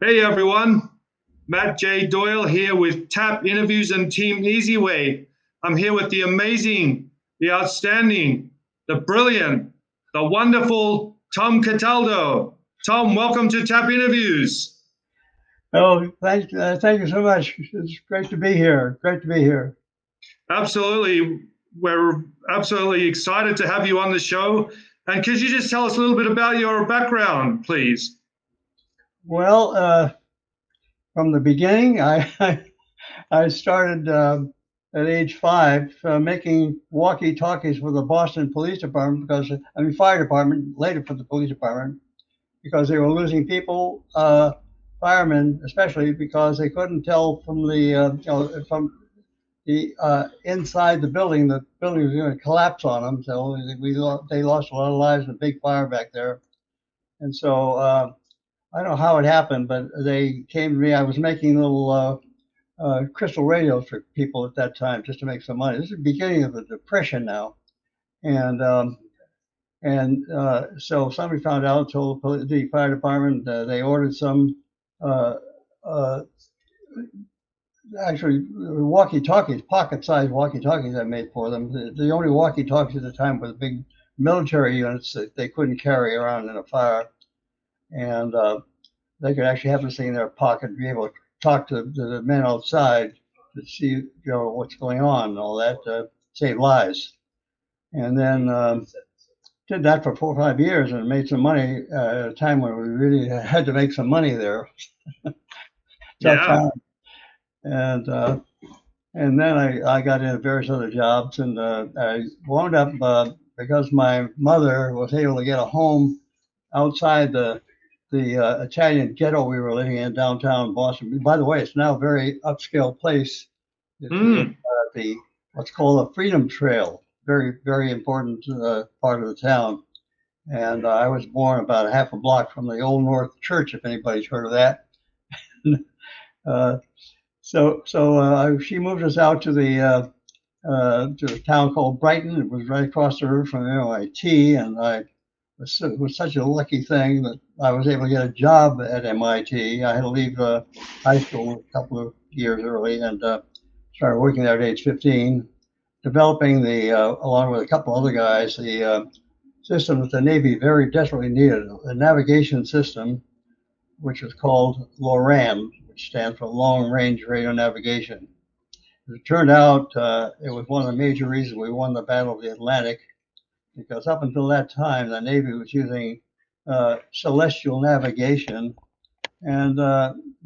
Hey everyone, Matt J. Doyle here with TAP Interviews and Team EasyWay. I'm here with the amazing, the outstanding, the brilliant, the wonderful Tom Cataldo. Tom, welcome to TAP Interviews. Oh, thank you so much. It's great to be here. Great to be here. Absolutely, we're absolutely excited to have you on the show. And could you just tell us a little bit about your background, please? Well, from the beginning, I started at age 5 making walkie-talkies for the Boston Police Department fire department, later for the police department, because they were losing people, firemen especially, because they couldn't tell from from the inside the building was going to collapse on them. So they lost a lot of lives in a big fire back there. And so I don't know how it happened, but they came to me. I was making little crystal radios for people at that time just to make some money. This is the beginning of the Depression now. And so somebody found out, told the fire department. They ordered some uh, uh, actually walkie-talkies, pocket-sized walkie-talkies I made for them. The only walkie-talkies at the time were the big military units that they couldn't carry around in a fire, and they could actually have this thing in their pocket and be able to talk to the men outside to see what's going on and all that, save lives. And then did that for 4 or 5 years and made some money at a time when we really had to make some money there. Tough Yeah. time. And and then I got into various other jobs, and I wound up because my mother was able to get a home outside the Italian ghetto we were living in downtown Boston. By the way, it's now a very upscale place. It's Mm. the what's called the Freedom Trail, very important part of the town. And I was born about half a block from the Old North Church, if anybody's heard of that. uh, she moved us out to a town called Brighton. It was right across the river from MIT, and it was such a lucky thing that I was able to get a job at MIT. I had to leave high school a couple of years early and started working there at age 15, developing along with a couple other guys, the system that the Navy very desperately needed, a navigation system, which was called LORAN, which stands for Long Range Radio Navigation. As it turned out, it was one of the major reasons we won the Battle of the Atlantic, because up until that time, the Navy was using celestial navigation, and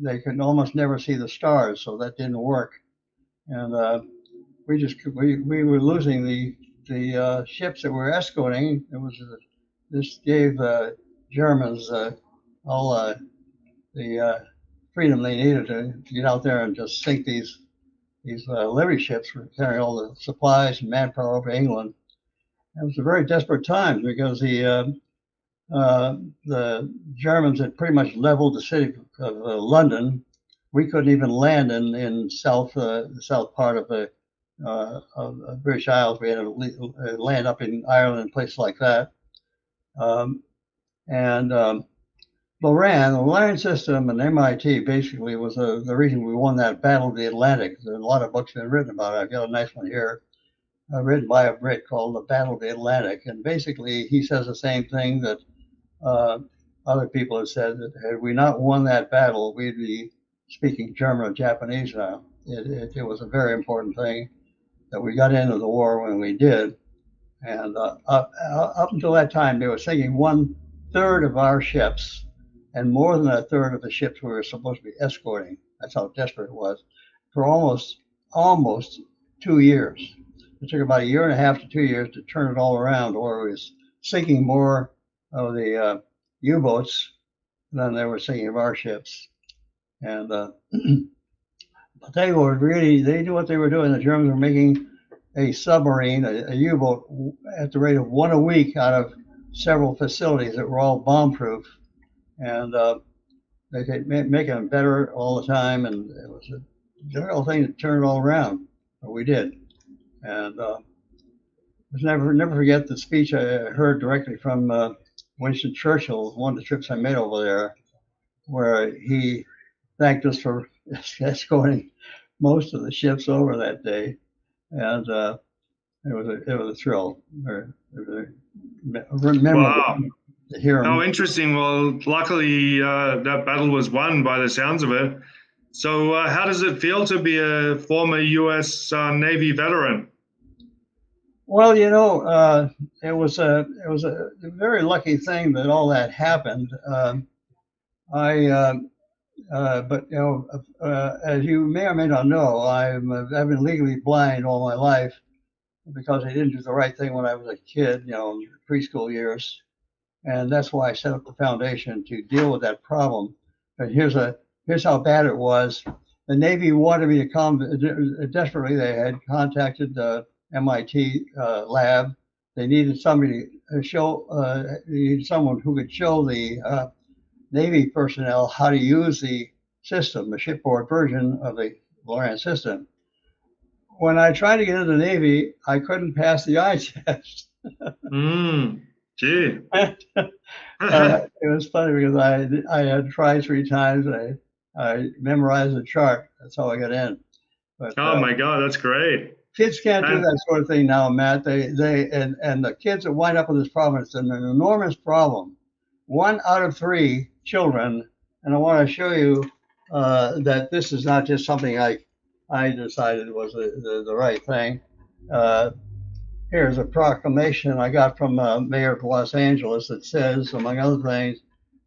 they could almost never see the stars, so that didn't work. And we were losing the ships that we were escorting. This gave Germans all the freedom they needed to get out there and just sink these Liberty ships for carrying all the supplies and manpower over England. It was a very desperate time because the Germans had pretty much leveled the city of London. We couldn't even land in the south part of the British Isles. We had to land up in Ireland and places like that. And the LORAN system and MIT basically was the reason we won that Battle of the Atlantic. There's a lot of books been written about it. I've got a nice one here, written by a Brit called The Battle of the Atlantic. And basically, he says the same thing that uh, other people have said, that had we not won that battle, we'd be speaking German or Japanese now. It was a very important thing that we got into the war when we did. And up until that time, they were sinking 1/3 of our ships and more than 1/3 of the ships we were supposed to be escorting. That's how desperate it was for almost 2 years. It took about a year and a half to 2 years to turn it all around, or it was sinking more of the U-boats than they were sinking of our ships. And they knew what they were doing. The Germans were making a submarine, a U-boat, at the rate of one a week out of several facilities that were all bomb-proof, and they could make them better all the time. And it was a difficult thing to turn it all around, but we did. And never forget the speech I heard directly from Winston Churchill, one of the trips I made over there. where he thanked us for escorting most of the ships over that day, and it was a thrill. It was memorable Wow. to hear How him. interesting. Well, luckily that battle was won by the sounds of it. So, how does it feel to be a former U.S. Navy veteran? Well, it was a very lucky thing that all that happened. I but as you may or may not know, I've been legally blind all my life because I didn't do the right thing when I was a kid, preschool years, and that's why I set up the foundation to deal with that problem. But here's how bad it was. The Navy wanted me to come desperately. They had contacted the MIT lab. They needed somebody to show. They needed someone who could show the Navy personnel how to use the system, the shipboard version of the Lorentz system. When I tried to get into the Navy, I couldn't pass the eye test. Gee. It was funny because I had tried 3 times. I memorized the chart. That's how I got in. But Oh my God, that's great. kids can't do And that sort of thing now, Matt. And the kids that wind up with this problem, it's an enormous problem. 1 out of 3 children, and I want to show you that this is not just something I decided was the right thing. Here's a proclamation I got from Mayor of Los Angeles that says, among other things,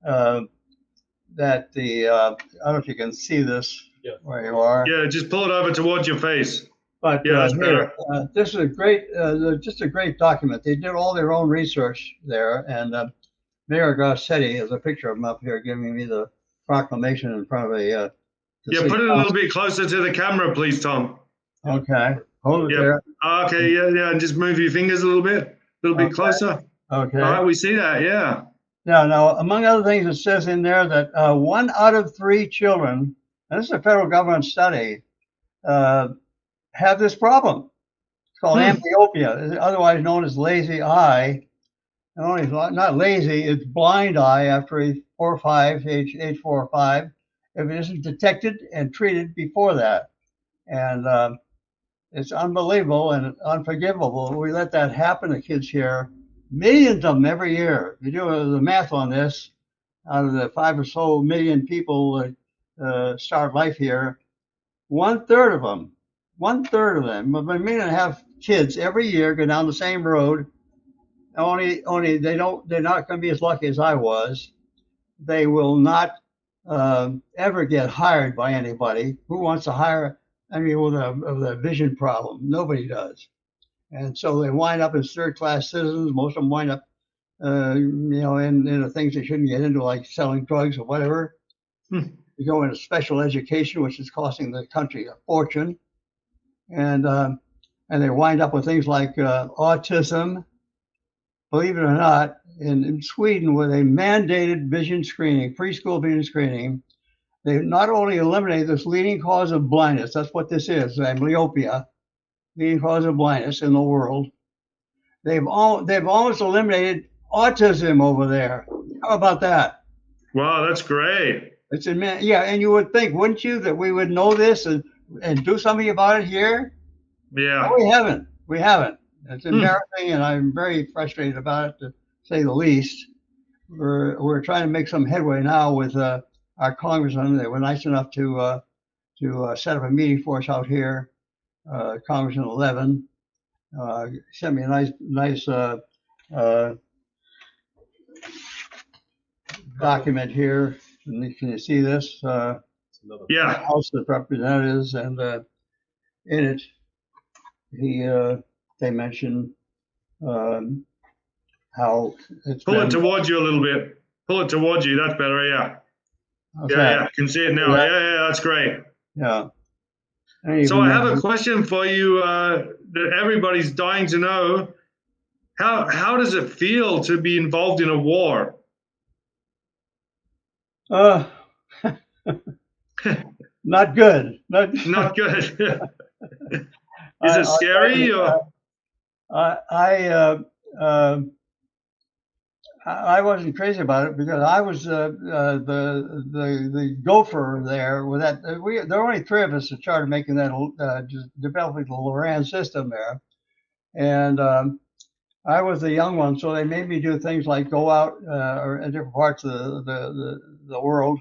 that I don't know if you can see this where you are. yeah, just pull it over towards your face. But Yeah, that's here, better. this is a great, just a great document. They did all their own research there, and Mayor Garcetti has a picture of him up here giving me the proclamation in front of a. Yeah, put it a little bit closer to the camera, please, Tom. Okay, hold it Yeah. there. Okay, yeah, and just move your fingers a little bit Okay. closer. Okay. All right, we see that, yeah. Now, among other things, it says in there that 1 out of 3 children, and this is a federal government study, have this problem. It's called amblyopia, otherwise known as lazy eye. And only not lazy, it's blind eye after age 4 or 5, age 4 or 5, if it isn't detected and treated before that. And it's unbelievable and unforgivable. We let that happen to kids here. Millions of them every year. If you do the math on this, out of the 5 or so million people that start life here, 1/3 of them, 1/3 of them, about 1.5 million kids every year go down the same road. Only they're not going to be as lucky as I was. They will not ever get hired by anybody. Who wants to hire? I mean, with a vision problem, nobody does. And so they wind up as third-class citizens. Most of them wind up, in the things they shouldn't get into, like selling drugs or whatever. You go into special education, which is costing the country a fortune, and they wind up with things like autism. Believe it or not, in Sweden, where they mandated vision screening, preschool vision screening, they not only eliminated this leading cause of blindness, that's what this is, amblyopia, leading cause of blindness in the world. They've almost eliminated autism over there. How about that? Wow, that's great. Yeah, and you would think, wouldn't you, that we would know this and do something about it here? Yeah. No, we haven't. It's embarrassing, and I'm very frustrated about it, to say the least. We're trying to make some headway now with our congressman. They were nice enough to set up a meeting for us out here. Congressman 11 sent me a nice document here. Can you see this? Yeah. House of Representatives, and in it, they mention how it's Pull it towards you a little bit. Pull it towards you. That's better. Yeah. Okay. Yeah. Can see it now. Yeah. That's great. Yeah. So I have a question for you that everybody's dying to know. How does it feel to be involved in a war? Not good. Not good. Is it scary? I wasn't crazy about it because I was the gopher there. With that, there were only three of us that started making that, just developing the Loran system there, and I was the young one, so they made me do things like go out or in different parts of the world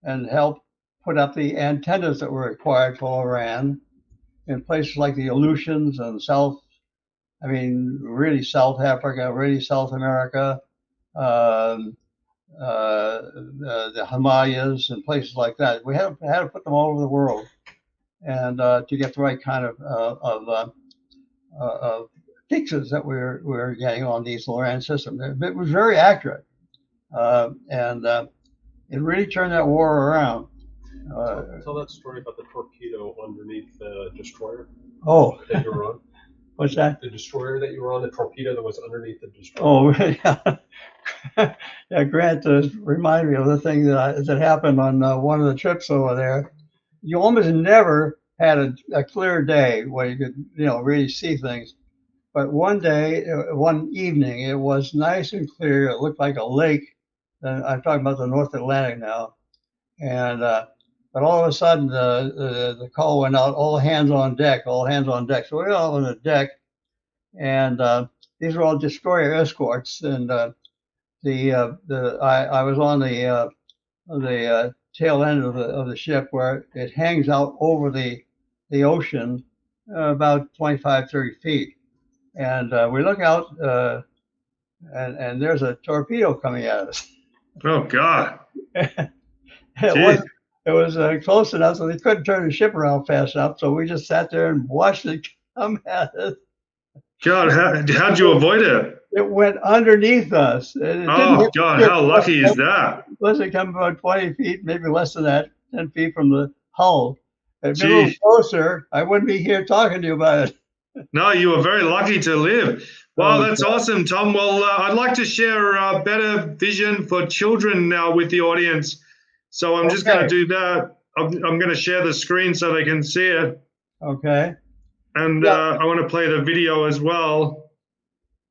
and help put up the antennas that were required for Loran in places like the Aleutians and really South Africa, really South America, um, the Himalayas and places like that. We had to put them all over the world, and to get the right kind of fixes that we were getting on these Loran systems. It was very accurate, and it really turned that war around. Tell that story about the torpedo underneath the destroyer Oh, that you were on. what's that? The destroyer that you were on, the torpedo that was underneath the destroyer. Oh, yeah. Yeah, Grant reminded me of the thing that happened on one of the trips over there. You almost never had a clear day where you could, really see things. But one day, one evening, it was nice and clear. It looked like a lake. And I'm talking about the North Atlantic now. And but all of a sudden, the call went out. All hands on deck. All hands on deck. So we're all on the deck, and these were all destroyer escorts. And I was on the tail end of the ship where it hangs out over the ocean about 25, 30 feet. And we look out, and there's a torpedo coming at us. Oh God! It was close enough so they couldn't turn the ship around fast enough. So we just sat there and watched it come at us. God, how'd you avoid it? It went underneath us. Oh God, how lucky is that? Unless it come about 20 feet, maybe less than that, 10 feet from the hull. If it were closer, I wouldn't be here talking to you about it. No, you were very lucky to live. Wow, that's awesome, Tom. Well, I'd like to share better vision for children now with the audience. So I'm just going to do that. I'm going to share the screen so they can see it. Okay. And I want to play the video as well.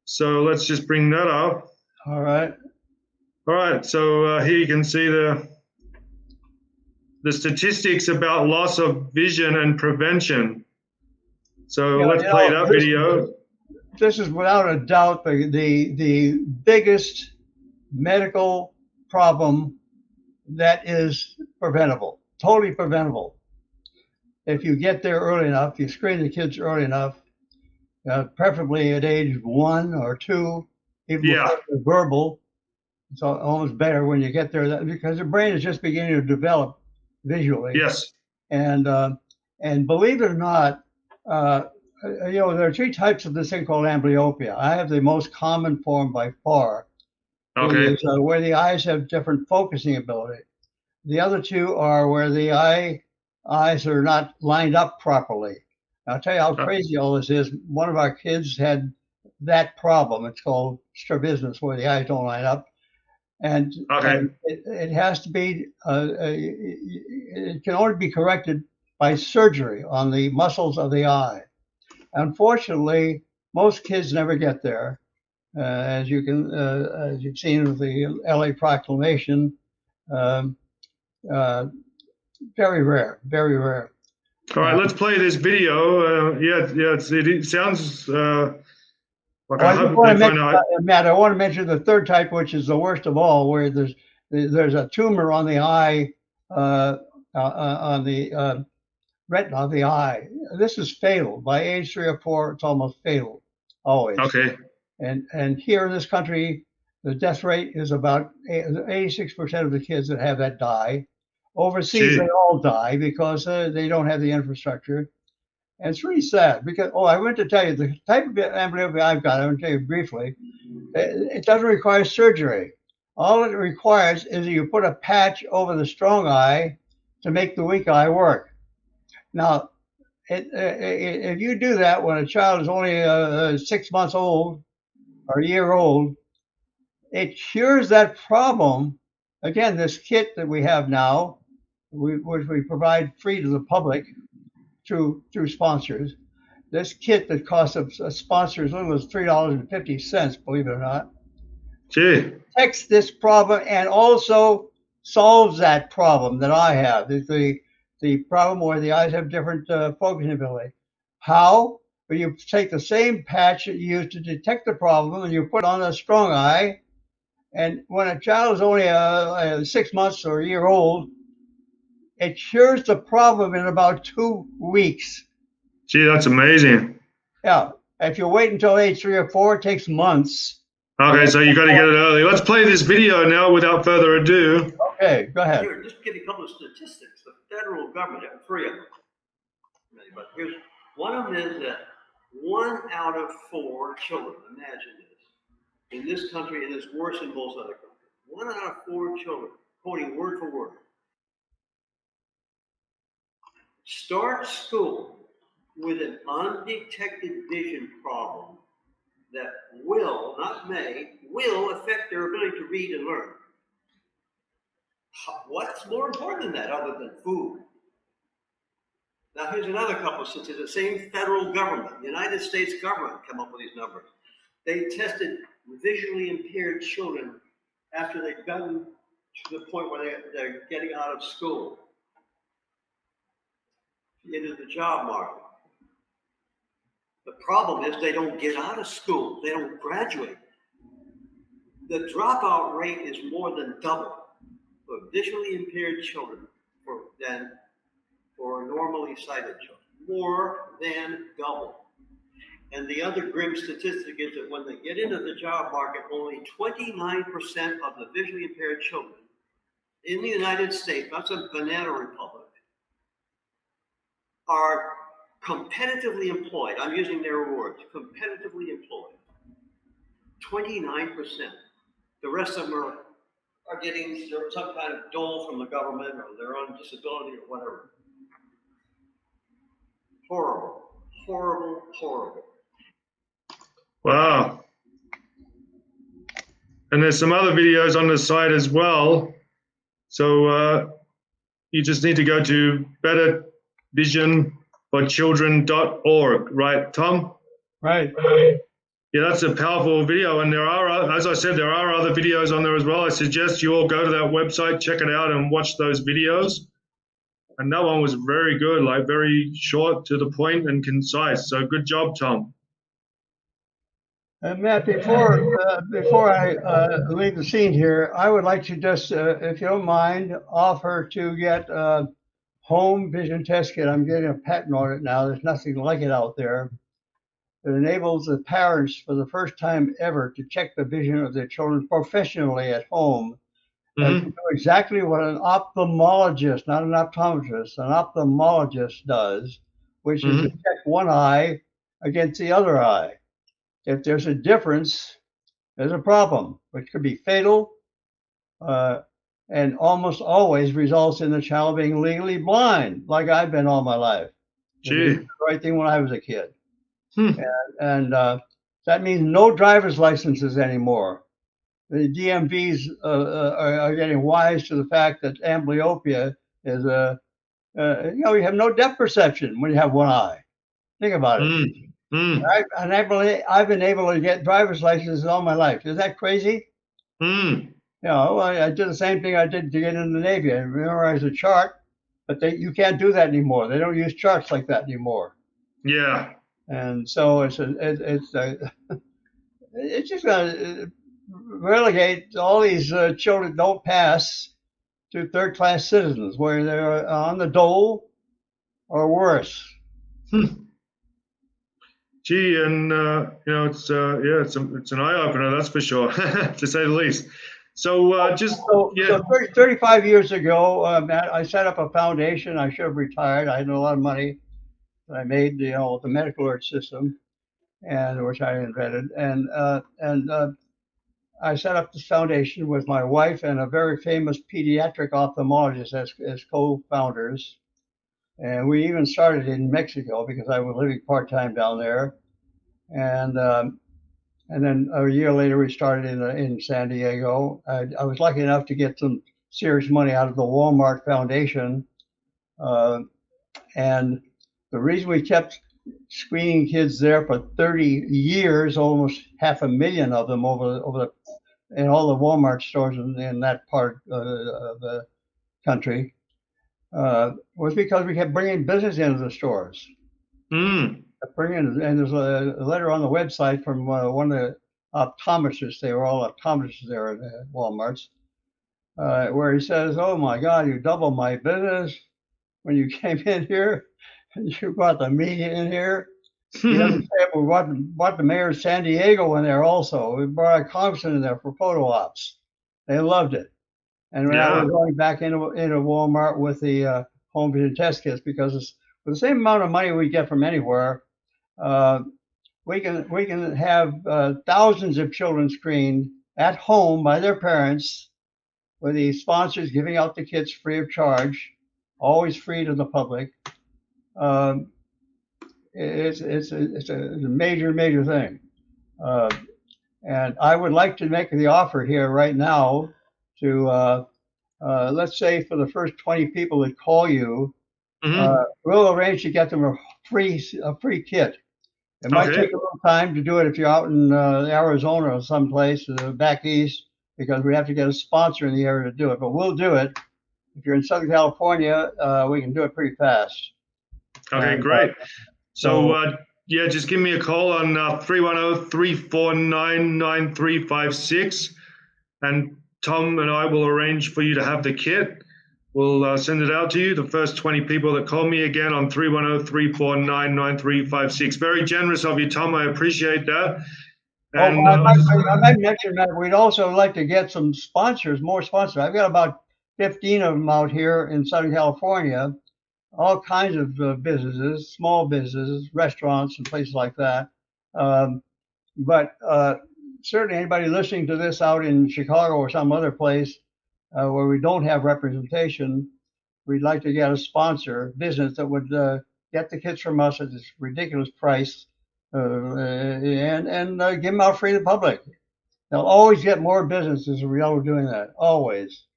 So let's just bring that up. All right. All right. So here you can see the statistics about loss of vision and prevention. So let's play that video. This is without a doubt the biggest medical problem that is preventable, totally preventable. If you get there early enough, you screen the kids early enough, preferably at age 1 or 2, even before they're verbal. It's almost better when you get there because the brain is just beginning to develop visually. Yes. And believe it or not, there are 3 types of this thing called amblyopia. I have the most common form by far. Okay. Where the eyes have different focusing ability. The other 2 are where the eyes are not lined up properly. I'll tell you how crazy all this is. One of our kids had that problem. It's called strabismus, where the eyes don't line up. And it has to be, it can only be corrected by surgery on the muscles of the eye. Unfortunately, most kids never get there. As you've seen with the LA proclamation, very rare, very rare. All right, let's play this video. It sounds like Matt, I want to mention the 3rd type, which is the worst of all, where there's a tumor on the eye, on the retina of the eye. This is fatal. By age 3 or 4, it's almost fatal, always. Okay. And here in this country, the death rate is about 86% of the kids that have that die. Overseas, they all die because they don't have the infrastructure. And it's really sad because, I went to tell you, the type of amblyopia I've got, I want to tell you briefly, it doesn't require surgery. All it requires is that you put a patch over the strong eye to make the weak eye work. Now, if you do that when a child is only 6 months old or a year old, it cures that problem. Again, this kit that we have now, which we provide free to the public through sponsors. This kit that costs a sponsor as little as $3.50, believe it or not, Gee. detects this problem and also solves that problem that I have. The problem where the eyes have different focusing ability. How? Well, you take the same patch that you use to detect the problem and you put on a strong eye. And when a child is only 6 months or a year old, it cures the problem in about 2 weeks. Gee, that's amazing. Yeah. If you wait until age 3 or 4, it takes months. Okay, so you got to get it early. Let's play this video now without further ado. Okay, go ahead. Here, just give you a couple of statistics. The federal government, there are 3 of them. But here's one of them is that 1 out of 4 children, imagine this, in this country, and it's worse in most other countries. 1 out of 4 children, quoting word for word, start school with an undetected vision problem that will, not may, will affect their ability to read and learn. What's more important than that other than food? Now here's another couple since it's the same federal government, the United States government come up with these numbers. They tested visually impaired children after they've gotten to the point where they're getting out of school into the job market. The problem is they don't get out of school. They don't graduate. The dropout rate is more than double for visually impaired children than for normally sighted children. More than double. And the other grim statistic is that when they get into the job market, only 29% of the visually impaired children in the United States, that's a banana republic, are competitively employed. I'm using their words, competitively employed. 29%. The rest of them are getting some kind of dole from the government or they're on disability or whatever. Horrible, horrible, horrible. Wow. And there's some other videos on the site as well. So you just need to go to bettervisionforchildren.org, right, Tom? Right. Yeah, that's a powerful video. And there are, as I said, there are other videos on there as well. I suggest you all go to that website, check it out, and watch those videos. And that one was very good, like very short, to the point, and concise. So good job, Tom. Matt, before I leave the scene here, I would like to just, if you don't mind, offer to get a home vision test kit. I'm getting a patent on it now. There's nothing like it out there. It enables the parents for the first time ever to check the vision of their children professionally at home. And to do exactly what an ophthalmologist, not an optometrist, an ophthalmologist does, which is to check one eye against the other eye. If there's a difference, there's a problem, which could be fatal and almost always results in the child being legally blind, like I've been all my life. Gee. The right thing when I was a kid. And that means no driver's licenses anymore. The DMVs are getting wise to the fact that amblyopia is you have no depth perception when you have one eye. Think about it. I've been able to get driver's licenses all my life. Is that crazy? You know, I did the same thing I did to get in the Navy. I memorized a chart, but you can't do that anymore. They don't use charts like that anymore. Yeah. And so it's just going to relegate all these children don't pass to third-class citizens, where they're on the dole or worse. Gee, and you know, it's an eye opener, that's for sure, to say the least. So So 35 years ago, Matt, I set up a foundation. I should have retired. I had a lot of money that I made, you know, with the medical alert system, and which I invented, and I set up this foundation with my wife and a very famous pediatric ophthalmologist as co-founders. And we even started in Mexico because I was living part-time down there. And then a year later, we started in San Diego. I was lucky enough to get some serious money out of the Walmart Foundation. And the reason we kept screening kids there for 30 years, almost 500,000 of them over in all the Walmart stores in that part of the country was because we kept bringing business into the stores. Mm. And there's a letter on the website from one of the optometrists. They were all optometrists there at Walmart's, where he says, "Oh my God, you doubled my business when you came in here, and you brought the media in here." The other day, we brought the mayor of San Diego in there also. We brought a congressman in there for photo ops. They loved it. And now we're going back into Walmart with the home vision test kits because it's, with the same amount of money we get from anywhere, we can have thousands of children screened at home by their parents, with the sponsors giving out the kits free of charge, always free to the public. It's a major thing. And I would like to make the offer here right now to, let's say for the first 20 people that call you, we'll arrange to get them a free kit. It might take a little time to do it if you're out in Arizona or someplace back east, because we have to get a sponsor in the area to do it. But we'll do it. If you're in Southern California, we can do it pretty fast. Okay, great. So yeah, just give me a call on 310-349-9356, and Tom and I will arrange for you to have the kit. We'll send it out to you. The first 20 people that call me again on 310-349-9356. Very generous of you, Tom. I appreciate that. And I might mention that we'd also like to get some sponsors, more sponsors. I've got about 15 of them out here in Southern California, all kinds of businesses, small businesses, restaurants, and places like that. But certainly anybody listening to this out in Chicago or some other place where we don't have representation, we'd like to get a sponsor business that would get the kits from us at this ridiculous price and give them out free to the public. They'll always get more business as a result of doing that, always.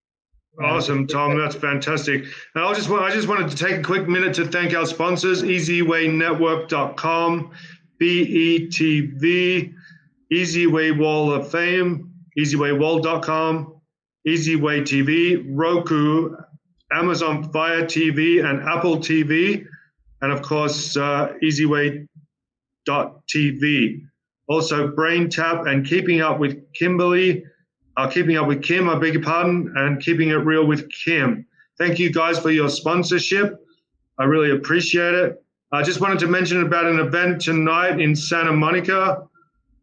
Awesome, Tom. That's fantastic. And I just wanted to take a quick minute to thank our sponsors: EasyWayNetwork.com, BETV, EasyWay Wall of Fame, EasyWayWall.com, EasyWay TV, Roku, Amazon Fire TV, and Apple TV, and of course EasyWay.tv. Also, Brain Tap and Keeping Up with Kim, I beg your pardon, and Keeping It Real with Kim. Thank you guys for your sponsorship. I really appreciate it. I just wanted to mention about an event tonight in Santa Monica.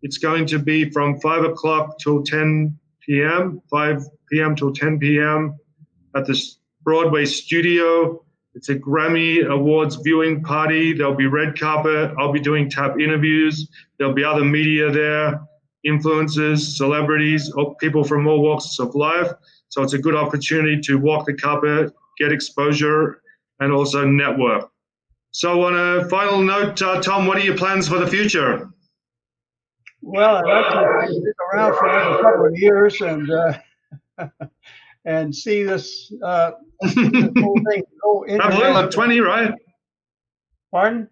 It's going to be from 5 o'clock till 10 p.m., 5 p.m. till 10 p.m. at the Broadway studio. It's a Grammy Awards viewing party. There'll be red carpet. I'll be doing tap interviews. There'll be other media there, influencers, celebrities, people from all walks of life. So it's a good opportunity to walk the carpet, get exposure, and also network. So on a final note, Tom, what are your plans for the future? Well, I'd like to stick around for another couple of years and see this, this whole thing go Probably like 20, right? Pardon?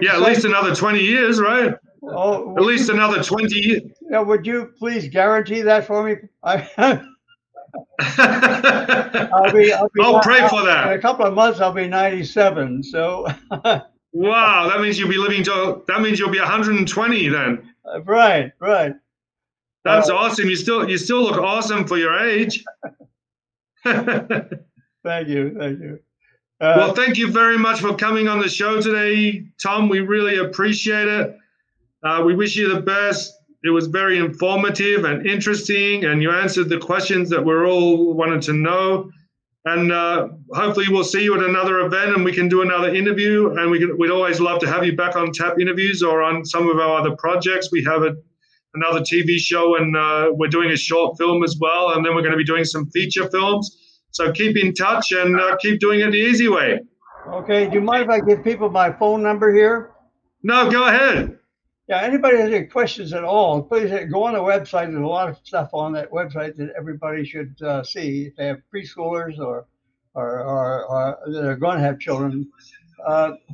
Yeah, at least another 20 years, right? Oh, at least another 20 years. Yeah, would you please guarantee that for me? I'll pray for that. In a couple of months, I'll be 97. So. Wow, that means you'll be living to. That means you'll be 120 then. Right. That's awesome. You still look awesome for your age. Thank you. Well, thank you very much for coming on the show today, Tom. We really appreciate it. We wish you the best. It was very informative and interesting, and you answered the questions that we're all wanted to know. And hopefully we'll see you at another event and we can do another interview. And we'd always love to have you back on Tap Interviews or on some of our other projects. We have another TV show, and we're doing a short film as well. And then we're going to be doing some feature films. So keep in touch and keep doing it the easy way. Okay. Do you mind if I give people my phone number here? No, go ahead. Yeah, anybody has any questions at all, please go on the website. There's a lot of stuff on that website that everybody should see if they have preschoolers or that are going to have children.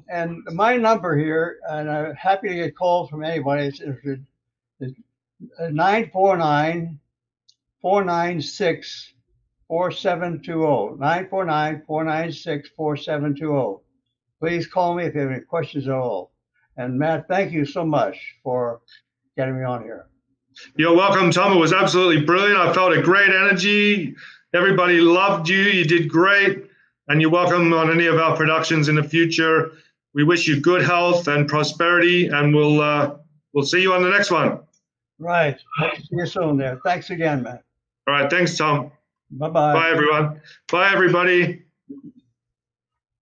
And my number here, and I'm happy to get calls from anybody that's interested, is 949-496-4720. 949-496-4720. Please call me if you have any questions at all. And Matt, thank you so much for getting me on here. You're welcome, Tom. It was absolutely brilliant. I felt a great energy. Everybody loved you. You did great. And you're welcome on any of our productions in the future. We wish you good health and prosperity, and we'll see you on the next one. Right. Hope to see you soon there. Thanks again, Matt. All right. Thanks, Tom. Bye-bye. Bye, everyone. Bye, everybody.